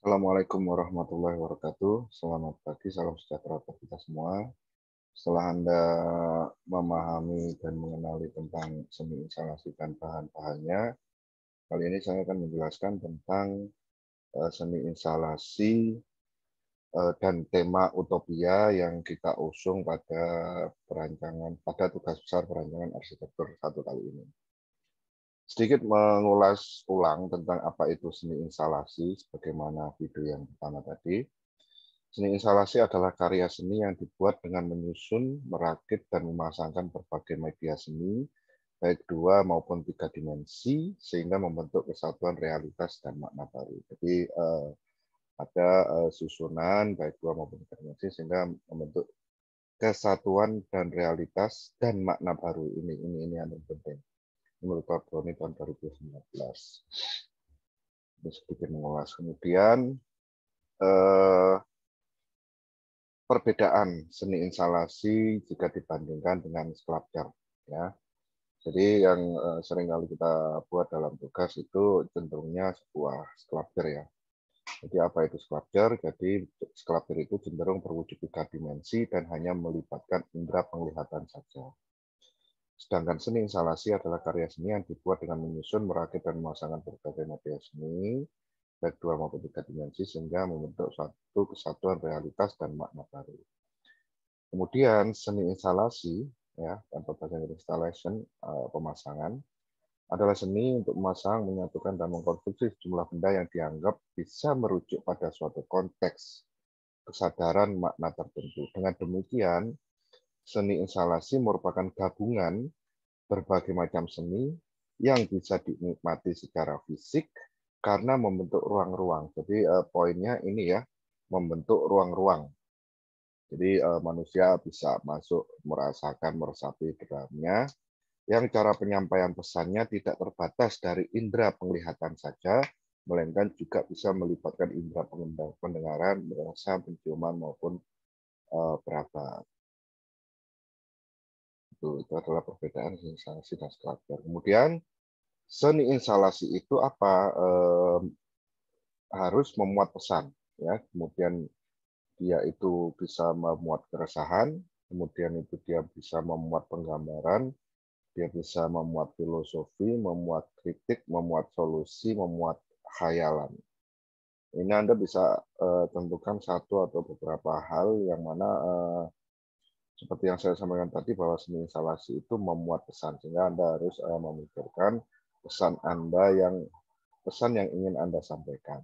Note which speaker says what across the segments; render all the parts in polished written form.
Speaker 1: Assalamualaikum warahmatullahi wabarakatuh. Selamat pagi, salam sejahtera untuk kita semua. Setelah Anda memahami dan mengenali tentang seni instalasi dan bahan-bahannya, kali ini saya akan menjelaskan tentang seni instalasi dan tema utopia yang kita usung pada tugas besar perancangan arsitektur 1 kali ini. Sedikit mengulas ulang tentang apa itu seni instalasi, sebagaimana video yang pertama tadi. Seni instalasi adalah karya seni yang dibuat dengan menyusun, merakit, dan memasangkan berbagai media seni, baik 2 maupun 3 dimensi, sehingga membentuk kesatuan realitas dan makna baru. Jadi ada susunan baik 2 maupun 3 dimensi, sehingga membentuk kesatuan dan realitas dan makna baru. Ini yang penting. Menurut Pak Broni tahun 2019. Sedikit mengulas. Kemudian perbedaan seni instalasi jika dibandingkan dengan skulptur, ya. Jadi yang sering kali kita buat dalam tugas itu cenderungnya sebuah skulptur, ya. Jadi apa itu skulptur? Jadi skulptur itu cenderung berwujud 3 dimensi dan hanya melibatkan indera penglihatan saja. Sedangkan seni instalasi adalah karya seni yang dibuat dengan menyusun, merakit, dan memasangkan berbagai media seni, baik 2 maupun 3 dimensi, sehingga membentuk suatu kesatuan realitas dan makna baru. Kemudian seni instalasi, ya, atau bahasa installation, pemasangan, adalah seni untuk memasang, menyatukan, dan mengkonstruksi sejumlah benda yang dianggap bisa merujuk pada suatu konteks kesadaran makna tertentu. Dengan demikian, seni instalasi merupakan gabungan berbagai macam seni yang bisa dinikmati secara fisik karena membentuk ruang-ruang. Jadi poinnya ini, ya, membentuk ruang-ruang. Jadi manusia bisa masuk, merasakan, meresapi di dalamnya, yang cara penyampaian pesannya tidak terbatas dari indera penglihatan saja, melainkan juga bisa melibatkan indera pendengaran, rasa, penciuman, maupun peraba. Itu adalah perbedaan seni instalasi dan skulptur. Kemudian seni instalasi itu apa? Harus memuat pesan, ya. Kemudian dia itu bisa memuat keresahan, kemudian itu dia bisa memuat penggambaran, dia bisa memuat filosofi, memuat kritik, memuat solusi, memuat khayalan. Ini Anda bisa tentukan satu atau beberapa hal yang mana seperti yang saya sampaikan tadi, bahwa seni instalasi itu memuat pesan, sehingga Anda harus memikirkan pesan yang ingin Anda sampaikan.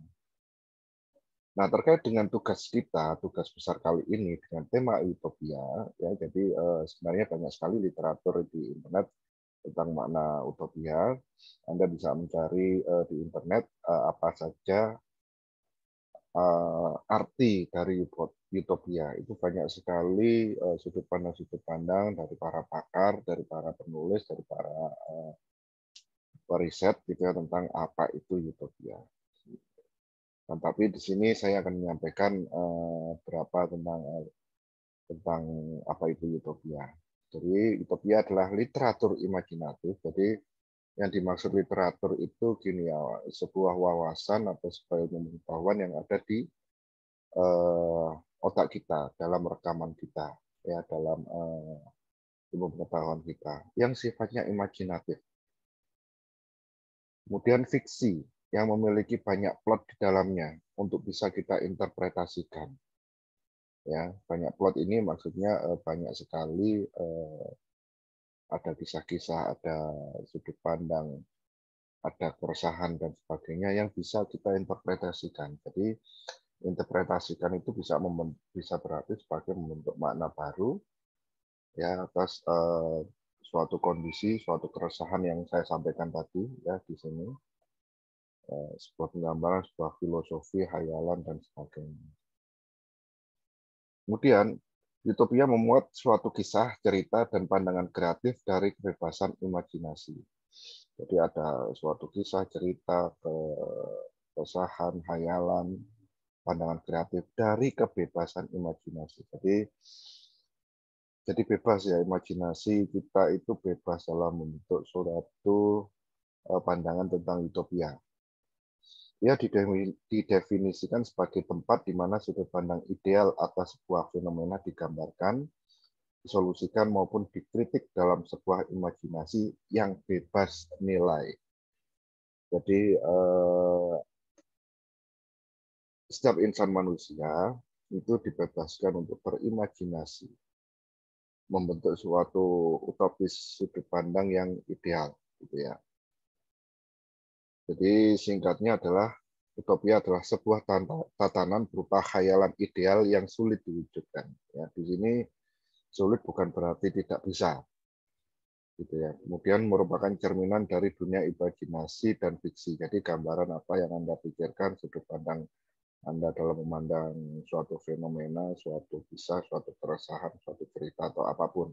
Speaker 1: Nah, terkait dengan tugas kita, tugas besar kali ini dengan tema utopia, ya, jadi sebenarnya banyak sekali literatur di internet tentang makna utopia. Anda bisa mencari di internet apa saja arti dari utopia. Itu banyak sekali sudut pandang dari para pakar, dari para penulis, dari para periset gitu ya, tentang apa itu utopia. Nah, tapi di sini saya akan menyampaikan berapa tentang apa itu utopia. Jadi utopia adalah literatur imajinatif. Jadi yang dimaksud literatur itu gini, ya, sebuah wawasan atau sebuah ilmu pengetahuan yang ada di otak kita, dalam rekaman kita, ya, dalam ilmu pengetahuan kita, yang sifatnya imajinatif. Kemudian fiksi, yang memiliki banyak plot di dalamnya untuk bisa kita interpretasikan. Ya, banyak plot ini maksudnya banyak sekali, ada kisah-kisah, ada sudut pandang, ada keresahan dan sebagainya yang bisa kita interpretasikan. Jadi interpretasikan itu bisa berarti sebagai membentuk makna baru, ya, atas suatu kondisi, suatu keresahan yang saya sampaikan tadi, ya, di sini, sebuah penggambaran, sebuah filosofi, hayalan, dan sebagainya. Kemudian utopia memuat suatu kisah, cerita, dan pandangan kreatif dari kebebasan imajinasi. Jadi ada suatu kisah, cerita, keresahan, hayalan, pandangan kreatif dari kebebasan imajinasi. Jadi bebas, ya, imajinasi kita itu bebas dalam membentuk suatu pandangan tentang utopia. Ia didefinisikan sebagai tempat di mana sudut pandang ideal atas sebuah fenomena digambarkan, disolusikan maupun dikritik dalam sebuah imajinasi yang bebas nilai. Jadi setiap insan manusia itu dibebaskan untuk berimajinasi, membentuk suatu utopis sudut pandang yang ideal, gitu ya. Jadi singkatnya adalah utopia adalah sebuah tatanan berupa khayalan ideal yang sulit diwujudkan. Ya, di sini sulit bukan berarti tidak bisa, gitu ya. Kemudian merupakan cerminan dari dunia imajinasi dan fiksi. Jadi gambaran apa yang Anda pikirkan, sudut pandang Anda dalam memandang suatu fenomena, suatu kisah, suatu keresahan, suatu cerita atau apapun.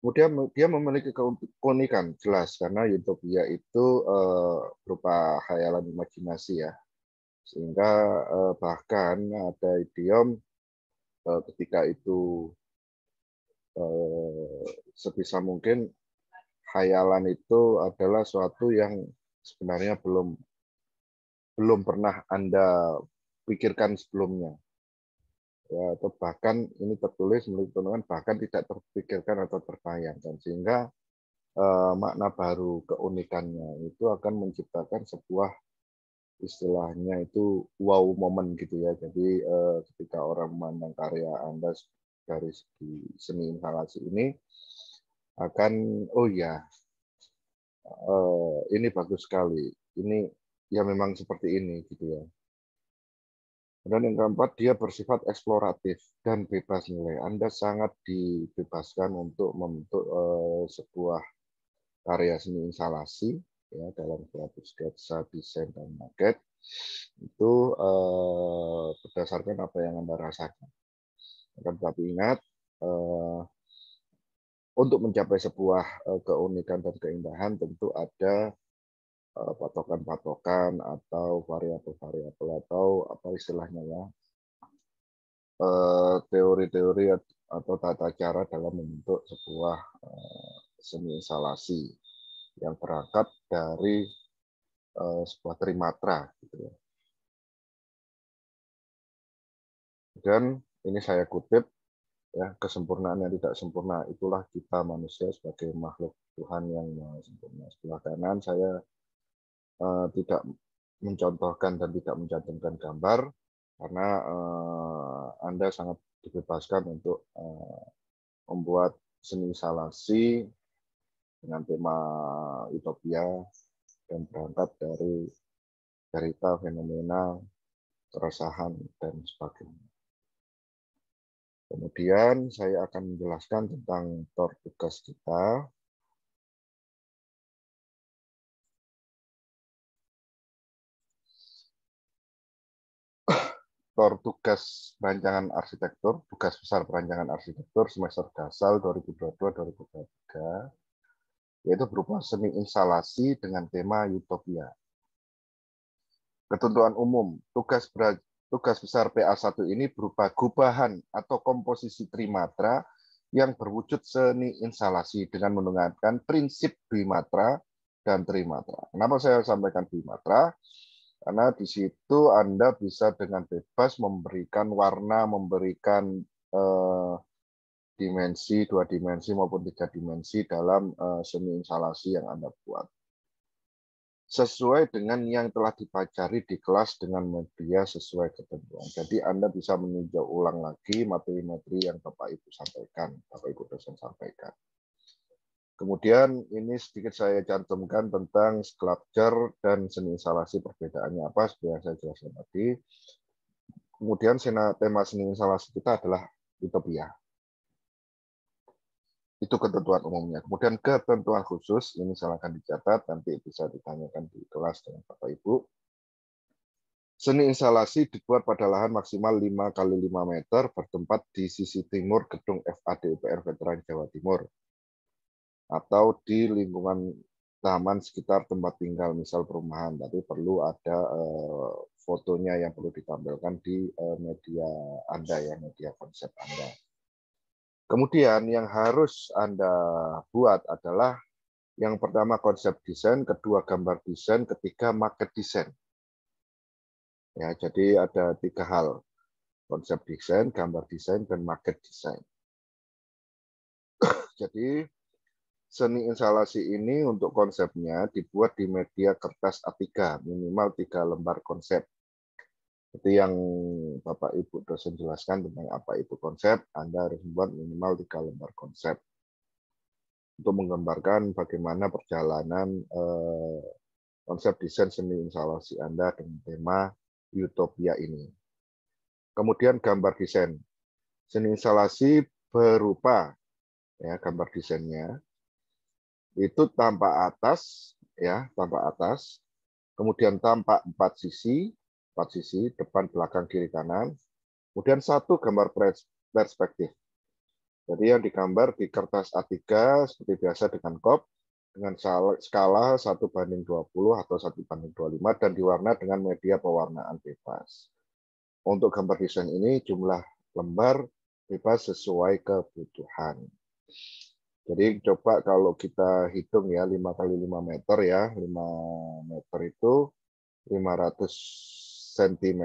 Speaker 1: Kemudian dia memiliki keunikan jelas karena utopia itu berupa khayalan imajinasi ya. Sehingga bahkan ada idiom ketika itu sebisa mungkin khayalan itu adalah suatu yang sebenarnya belum pernah Anda pikirkan sebelumnya. Ya, atau bahkan ini tertulis menurut teman-teman bahkan tidak terpikirkan atau terbayangkan, sehingga makna baru keunikannya itu akan menciptakan sebuah istilahnya itu wow moment gitu ya. Jadi ketika orang memandang karya Anda dari segi seni instalasi ini akan oh ya ini bagus sekali, ini ya memang seperti ini gitu ya. Dan yang keempat, dia bersifat eksploratif dan bebas nilai. Anda sangat dibebaskan untuk membentuk sebuah karya seni instalasi ya dalam suatu sketsa, desain, dan maket itu berdasarkan apa yang Anda rasakan. Tetapi ingat, untuk mencapai sebuah keunikan dan keindahan tentu ada patokan-patokan atau variabel-variabel atau apa istilahnya ya, teori-teori atau tata cara dalam membentuk sebuah seni instalasi yang berangkat dari sebuah trimatra gitu ya. Dan ini saya kutip ya, kesempurnaan yang tidak sempurna itulah kita manusia sebagai makhluk Tuhan yang maha sempurna. Sebelah kanan saya tidak mencontohkan dan tidak mencantumkan gambar karena Anda sangat dibebaskan untuk membuat seni instalasi dengan tema utopia dan berangkat dari cerita, fenomena, keresahan, dan sebagainya. Kemudian saya akan menjelaskan tentang tugas kita. Tugas perancangan arsitektur, tugas besar perancangan arsitektur semester dasar 2022-2023, yaitu berupa seni instalasi dengan tema utopia. Ketentuan umum, tugas besar PA1 ini berupa gubahan atau komposisi trimatra yang berwujud seni instalasi dengan menggunakan prinsip bimatra dan trimatra. Kenapa saya sampaikan bimatra? Karena di situ Anda bisa dengan bebas memberikan warna, memberikan dimensi, 2 dimensi maupun 3 dimensi dalam seni instalasi yang Anda buat. Sesuai dengan yang telah dipelajari di kelas dengan media sesuai ketentuan. Jadi Anda bisa meninjau ulang lagi materi-materi yang Bapak Ibu sampaikan, Bapak Ibu dosen sampaikan. Kemudian ini sedikit saya cantumkan tentang sculpture dan seni instalasi perbedaannya apa seperti yang saya jelaskan tadi. Kemudian tema seni instalasi kita adalah utopia. Itu ketentuan umumnya. Kemudian ketentuan khusus ini silakan dicatat, nanti bisa ditanyakan di kelas dengan Bapak Ibu. Seni instalasi dibuat pada lahan maksimal 5 x 5 meter bertempat di sisi timur gedung FAD UPR Veteran Jawa Timur atau di lingkungan taman sekitar tempat tinggal, misal perumahan, tapi perlu ada fotonya yang perlu ditampilkan di media Anda ya, media konsep Anda. Kemudian yang harus Anda buat adalah yang pertama konsep desain, kedua gambar desain, ketiga market desain. Ya, jadi ada 3 hal, konsep desain, gambar desain, dan market desain. Jadi seni instalasi ini untuk konsepnya dibuat di media kertas A3, minimal 3 lembar konsep. Seperti yang Bapak Ibu dosen jelaskan tentang apa itu konsep, Anda harus membuat minimal 3 lembar konsep untuk menggambarkan bagaimana perjalanan konsep desain seni instalasi Anda dengan tema Utopia ini. Kemudian gambar desain. Seni instalasi berupa ya gambar desainnya itu tampak atas ya, tampak atas, kemudian tampak 4 sisi, depan, belakang, kiri, kanan, kemudian 1 gambar perspektif. Jadi yang digambar di kertas A3 seperti biasa dengan kop, dengan skala 1:20 atau 1:25 dan diwarna dengan media pewarnaan bebas. Untuk gambar desain ini jumlah lembar bebas sesuai kebutuhan. Jadi coba kalau kita hitung ya 5 kali 5 meter ya, 5 meter itu 500 cm.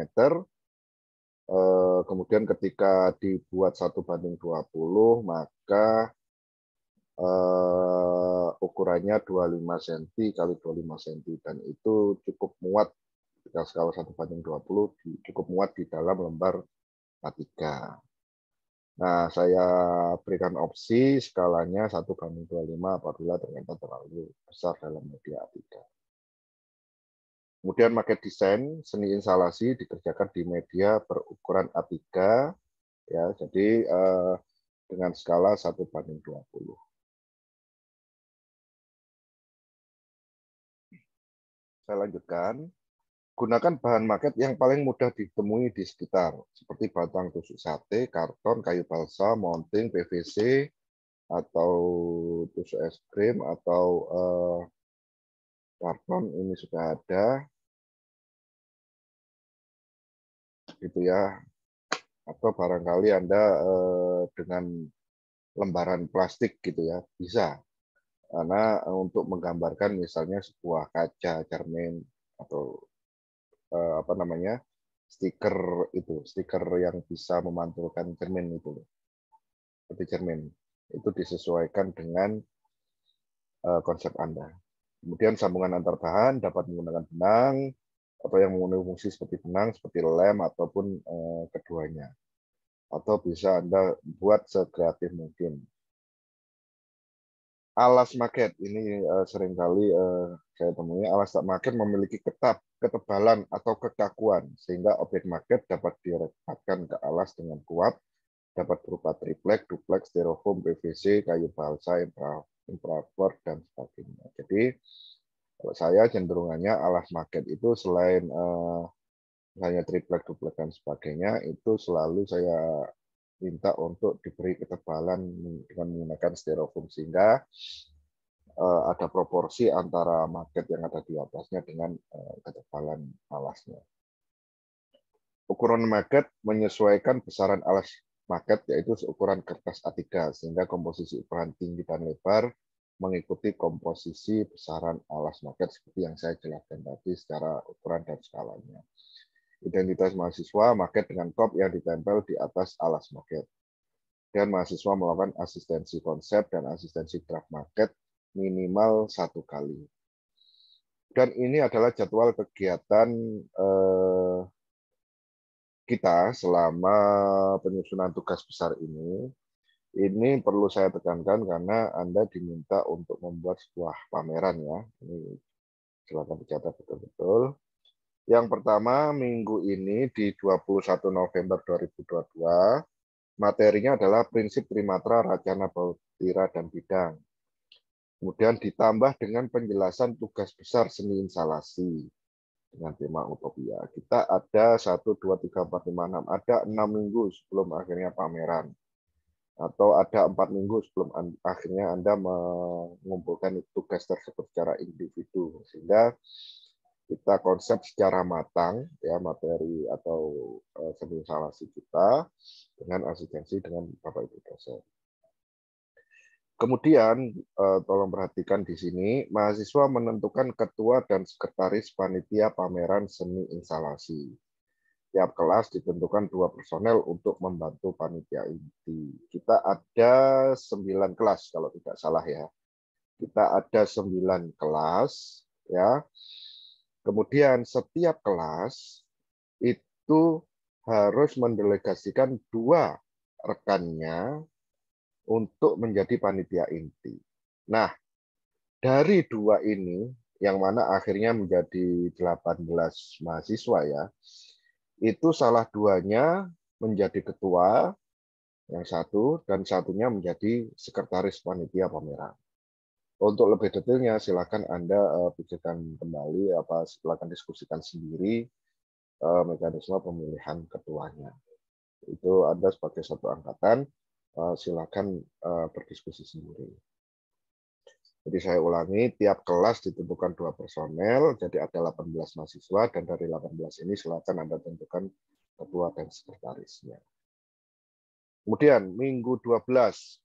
Speaker 1: Kemudian ketika dibuat 1:20 maka ukurannya 25 cm kali 25 cm dan itu cukup muat ketika skala 1:20 cukup muat di dalam lembar A3. Nah, saya berikan opsi skalanya 1:25 apabila ternyata terlalu besar dalam media A3. Kemudian market design, seni instalasi dikerjakan di media berukuran A3, ya, jadi dengan skala 1:20. Saya lanjutkan. Gunakan bahan market yang paling mudah ditemui di sekitar, seperti batang tusuk sate, karton, kayu balsa, mounting, PVC, atau tusuk es krim, atau karton ini sudah ada, gitu ya. Atau barangkali Anda dengan lembaran plastik gitu ya, bisa. Karena untuk menggambarkan misalnya sebuah kaca cermin atau apa namanya stiker itu, stiker yang bisa memantulkan cermin itu, seperti cermin itu disesuaikan dengan konsep Anda. Kemudian sambungan antar bahan dapat menggunakan benang atau yang memenuhi fungsi seperti benang, seperti lem ataupun keduanya. Atau bisa Anda buat sekreatif mungkin. Alas maket ini seringkali saya temui. Alas maket memiliki ketebalan atau kekakuan sehingga objek maket dapat direkatkan ke alas dengan kuat, dapat berupa triplek, duplex, styrofoam, PVC, kayu balsa, infrared dan sebagainya. Jadi kalau saya cenderungannya alas maket itu selain misalnya triplek, duplex dan sebagainya itu selalu saya minta untuk diberi ketebalan dengan menggunakan styrofoam sehingga ada proporsi antara market yang ada di atasnya dengan ketebalan alasnya. Ukuran market menyesuaikan besaran alas market yaitu seukuran kertas A3 sehingga komposisi ukuran tinggi dan lebar mengikuti komposisi besaran alas market seperti yang saya jelaskan tadi secara ukuran dan skalanya. Identitas mahasiswa market dengan kop yang ditempel di atas alas market. Dan mahasiswa melakukan asistensi konsep dan asistensi draft market minimal 1 kali. Dan ini adalah jadwal kegiatan kita selama penyusunan tugas besar ini. Ini perlu saya tekankan karena Anda diminta untuk membuat sebuah pameran ya. Ini silakan dicatat betul-betul. Yang pertama, minggu ini di 21 November 2022, materinya adalah prinsip trimatra, racana, bautira, dan bidang. Kemudian ditambah dengan penjelasan tugas besar seni instalasi dengan tema Utopia. Kita ada 1, 2, 3, 4, 5, 6. Ada 6 minggu sebelum akhirnya pameran. Atau ada 4 minggu sebelum akhirnya Anda mengumpulkan tugas tersebut secara individu. Sehingga kita konsep secara matang ya materi atau seni instalasi kita dengan asistensi dengan Bapak Ibu dosen. Kemudian tolong perhatikan di sini mahasiswa menentukan ketua dan sekretaris panitia pameran seni instalasi. tiap kelas ditentukan 2 personel untuk membantu panitia inti. Kita ada 9 kelas kalau tidak salah ya. Kita ada 9 kelas ya. Kemudian setiap kelas itu harus mendelegasikan 2 rekannya untuk menjadi panitia inti. Nah, dari 2 ini, yang mana akhirnya menjadi 18 mahasiswa ya, itu salah 2-nya menjadi ketua, yang satu, dan satunya menjadi sekretaris panitia pameran. Untuk lebih detailnya, silakan Anda pikirkan kembali, silakan diskusikan sendiri mekanisme pemilihan ketuanya. Itu Anda sebagai satu angkatan, silakan berdiskusi sendiri. Jadi saya ulangi, tiap kelas ditentukan 2 personel, jadi ada 18 mahasiswa, dan dari 18 ini silakan Anda tentukan ketua dan sekretarisnya. Kemudian minggu 12,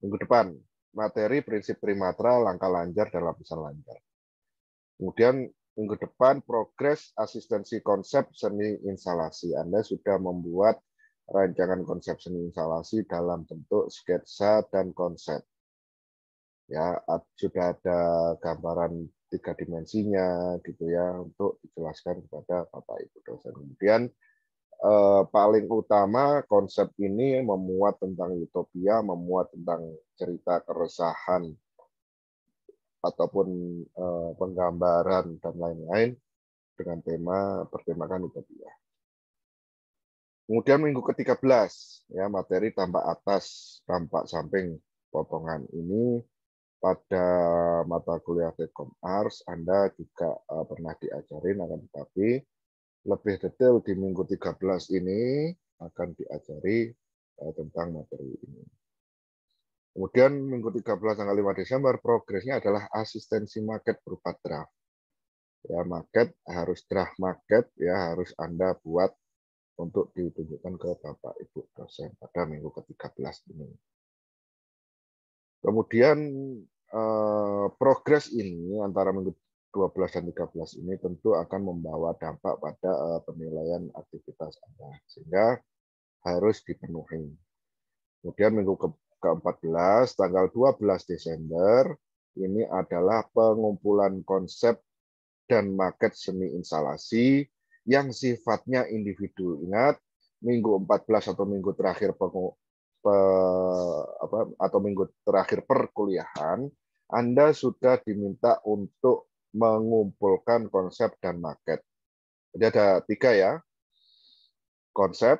Speaker 1: minggu depan, materi prinsip trimatra, langkah lancar, dan lapisan lancar. Kemudian minggu depan, progres asistensi konsep seni instalasi. Anda sudah membuat rancangan konsep seni instalasi dalam bentuk sketsa dan konsep. Ya, sudah ada gambaran 3 dimensinya gitu ya untuk dijelaskan kepada Bapak Ibu dosen. Kemudian paling utama konsep ini memuat tentang utopia, memuat tentang cerita keresahan ataupun penggambaran dan lain-lain dengan bertemakan utopia. Kemudian minggu ke-13 ya, materi tampak atas, tampak samping potongan ini. Pada mata kuliah Telkom Arts, Anda juga pernah diajarin, akan tetapi lebih detail di minggu 13 ini akan diajari tentang materi ini. Kemudian minggu 13 tanggal 5 Desember, progresnya adalah asistensi market berupa draft. Ya, market harus draft market ya, harus Anda buat untuk ditunjukkan ke Bapak Ibu dosen pada minggu ke-13 ini. Kemudian progres ini antara minggu 12 dan 13 ini tentu akan membawa dampak pada penilaian aktivitas Anda, sehingga harus dipenuhi. Kemudian minggu ke-14, tanggal 12 Desember, ini adalah pengumpulan konsep dan maket seni instalasi yang sifatnya individu. Ingat, minggu 14 atau minggu terakhir atau minggu terakhir perkuliahan, Anda sudah diminta untuk mengumpulkan konsep dan maket. Jadi ada 3 ya, konsep,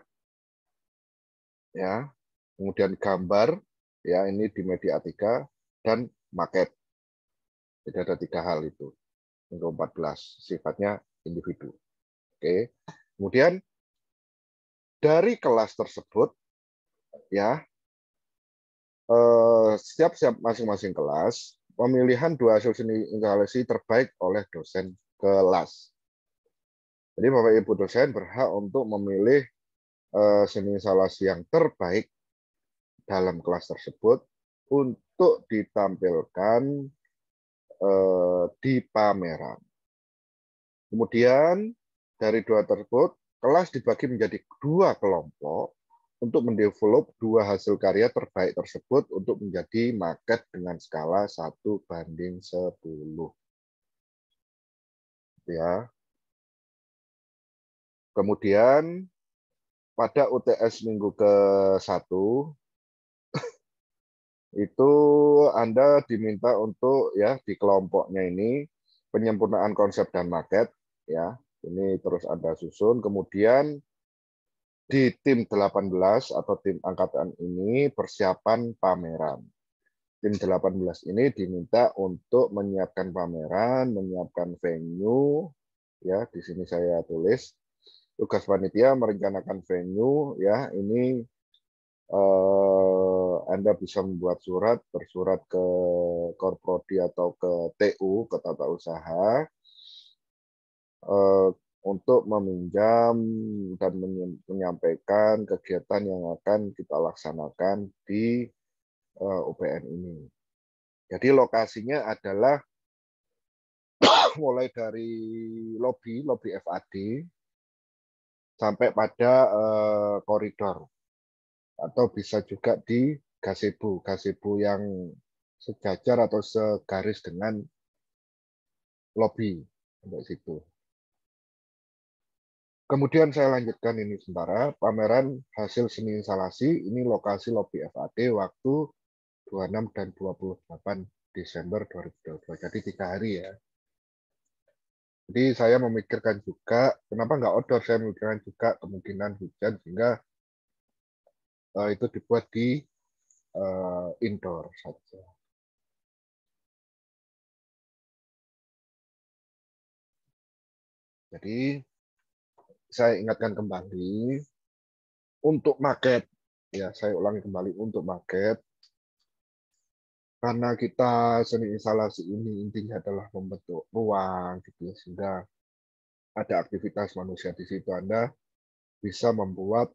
Speaker 1: ya, kemudian gambar, ya ini di media 3, dan maket. Jadi ada 3 hal itu. Minggu 14 sifatnya individu. Oke. Kemudian dari kelas tersebut, ya, setiap masing-masing kelas pemilihan 2 hasil seni instalasi terbaik oleh dosen kelas. Jadi Bapak Ibu dosen berhak untuk memilih seni instalasi yang terbaik dalam kelas tersebut untuk ditampilkan di pameran. Kemudian dari 2 tersebut, kelas dibagi menjadi 2 kelompok untuk mendevelop 2 hasil karya terbaik tersebut untuk menjadi market dengan skala 1:10. Ya. Kemudian pada UTS minggu ke-1 itu Anda diminta untuk ya di kelompoknya ini penyempurnaan konsep dan market ya. Ini terus Anda susun. Kemudian di tim 18 atau tim angkatan ini persiapan pameran. Tim 18 ini diminta untuk menyiapkan pameran, menyiapkan venue, ya di sini saya tulis tugas panitia merencanakan venue, ya ini Anda bisa membuat bersurat ke Korprodi atau ke TU, ke Tata Usaha, untuk meminjam dan menyampaikan kegiatan yang akan kita laksanakan di UPN ini. Jadi lokasinya adalah mulai dari lobi FAD, sampai pada koridor, atau bisa juga di gazebo yang sejajar atau segaris dengan lobi untuk situ. Kemudian saya lanjutkan ini sementara pameran hasil seni instalasi ini lokasi lobi FAD waktu 26 dan 28 Desember 2022. Jadi 3 hari ya. Jadi saya memikirkan juga kenapa nggak outdoor, saya memikirkan juga kemungkinan hujan sehingga itu dibuat di indoor saja. Jadi saya ingatkan kembali untuk market, ya saya ulangi kembali untuk market, karena kita seni instalasi ini intinya adalah membentuk ruang, gitu ya, sehingga ada aktivitas manusia di situ. Anda bisa membuat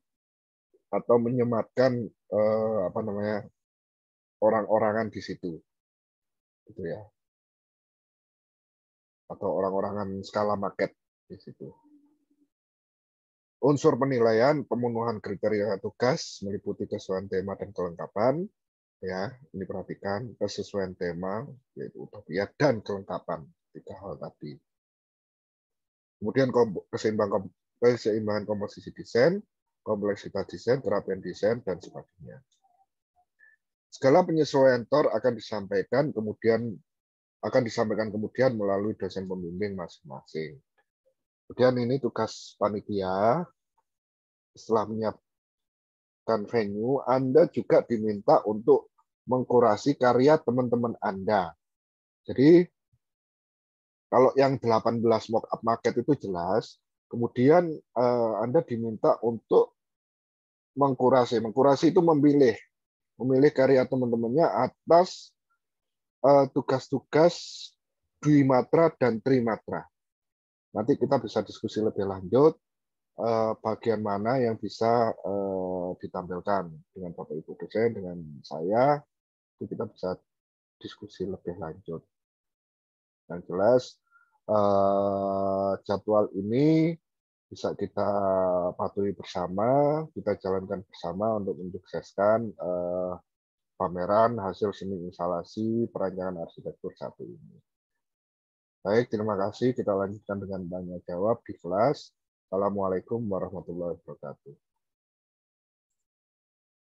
Speaker 1: atau menyematkan apa namanya orang-orangan di situ, gitu ya, atau orang-orangan skala market di situ. Unsur penilaian pemenuhan kriteria tugas meliputi kesesuaian tema dan kelengkapan. Ya, ini perhatikan kesesuaian tema yaitu utopia dan kelengkapan, 3 hal tadi. Kemudian keseimbangan komposisi desain, kompleksitas desain, kerapian desain dan sebagainya. Segala penyesuaian TOR akan disampaikan kemudian melalui dosen pembimbing masing-masing. Kemudian ini tugas panitia. Setelah menyiapkan venue, Anda juga diminta untuk mengkurasi karya teman-teman Anda. Jadi kalau yang 18 mock-up market itu jelas, kemudian Anda diminta untuk mengkurasi. Mengkurasi itu memilih karya teman-temannya atas tugas-tugas dwimatra dan trimatra. Nanti kita bisa diskusi lebih lanjut bagian mana yang bisa ditampilkan dengan Bapak Ibu dosen, dengan saya, itu kita bisa diskusi lebih lanjut. Yang jelas jadwal ini bisa kita patuhi bersama, kita jalankan bersama untuk mensukseskan pameran hasil seni instalasi perancangan arsitektur 1 ini. Baik, terima kasih. Kita lanjutkan dengan tanya jawab di kelas. Assalamualaikum warahmatullahi wabarakatuh.